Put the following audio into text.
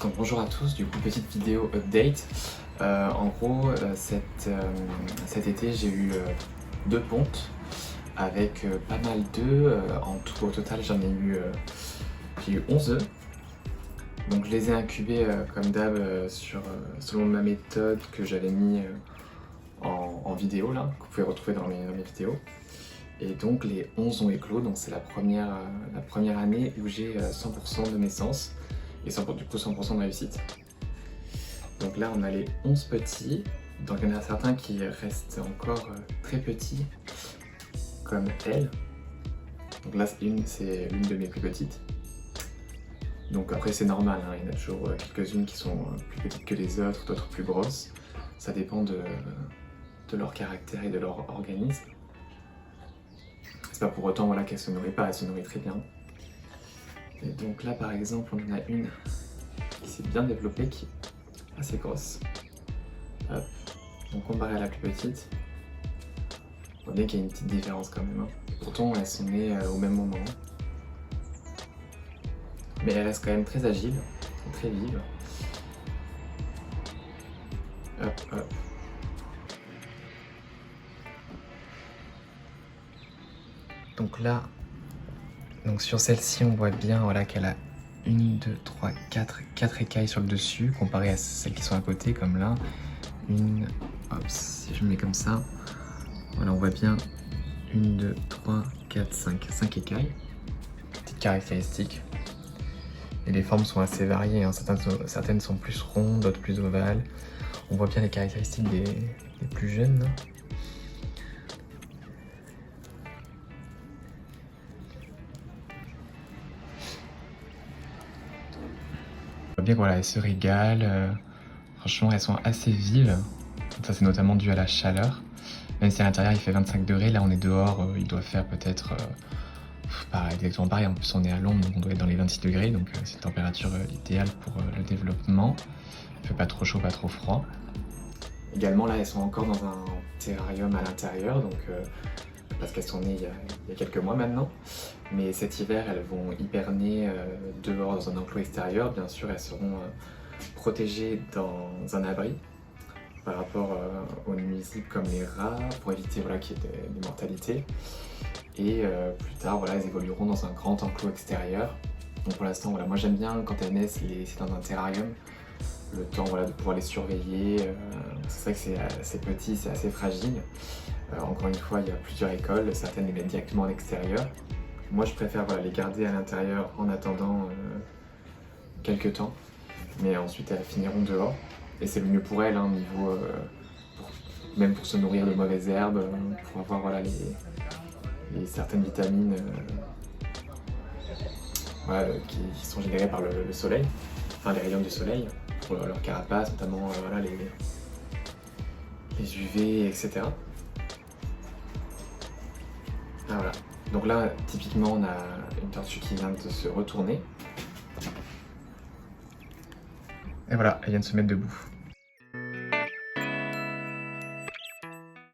Donc bonjour à tous, du coup petite vidéo update. En gros cet été j'ai eu 2 pontes avec pas mal d'œufs. En tout au total j'ai eu 11 œufs. Donc je les ai incubés comme d'hab selon ma méthode que j'avais mis en vidéo là, que vous pouvez retrouver dans mes vidéos. Et donc les 11 ont éclos, donc c'est la première année où j'ai 100% de naissance et du coup 100% de réussite. Donc là on a les 11 petits, donc il y en a certains qui restent encore très petits, comme elle. Donc là c'est l'une de mes plus petites. Donc après c'est normal, hein, il y en a toujours quelques-unes qui sont plus petites que les autres, d'autres plus grosses. Ça dépend de leur caractère et de leur organisme. C'est pas pour autant qu'elle se nourrit pas, elle se nourrit très bien. Et donc là par exemple on en a une qui s'est bien développée, qui est assez grosse. Hop. Donc comparé à la plus petite, on voit bien qu'il y a une petite différence quand même. Hein. Pourtant elles sont nées au même moment. Mais elle reste quand même très agile, très vive. Hop, hop. Donc là, sur celle-ci, on voit bien qu'elle a 1, 2, 3, 4 écailles sur le dessus, comparé à celles qui sont à côté, comme là. Si je me mets comme ça, voilà, on voit bien 1, 2, 3, 4, 5 écailles. Petites caractéristiques. Et les formes sont assez variées, hein. Certaines sont plus rondes, d'autres plus ovales. On voit bien les caractéristiques des plus jeunes. Là. On voit bien qu'elles se régalent. Franchement, elles sont assez vives. Ça, c'est notamment dû à la chaleur. Même si à l'intérieur il fait 25 degrés, là on est dehors, il doit faire peut-être exactement pareil. En plus, on est à l'ombre, donc on doit être dans les 26 degrés. Donc c'est une température idéale pour le développement. Il fait pas trop chaud, pas trop froid. Également, là, elles sont encore dans un terrarium à l'intérieur, donc parce qu'elles sont nées il y a quelques mois maintenant. Mais cet hiver, elles vont hiberner dehors dans un enclos extérieur. Bien sûr, elles seront protégées dans un abri par rapport aux nuisibles comme les rats, pour éviter qu'il y ait des mortalités. Et plus tard, elles évolueront dans un grand enclos extérieur. Donc pour l'instant, moi j'aime bien quand elles naissent les laisser dans un terrarium, le temps de pouvoir les surveiller. C'est vrai que c'est petit, c'est assez fragile. Encore une fois, il y a plusieurs écoles, certaines les mettent directement en extérieur. Moi je préfère les garder à l'intérieur en attendant quelques temps, mais ensuite elles finiront dehors. Et c'est le mieux pour elles, hein, même pour se nourrir de mauvaises herbes, pour avoir les certaines vitamines qui sont générées par le soleil, enfin les rayons du soleil, pour leur carapace, notamment les UV, etc. Ah, voilà. Donc là, typiquement, on a une tortue qui vient de se retourner. Et voilà, elle vient de se mettre debout.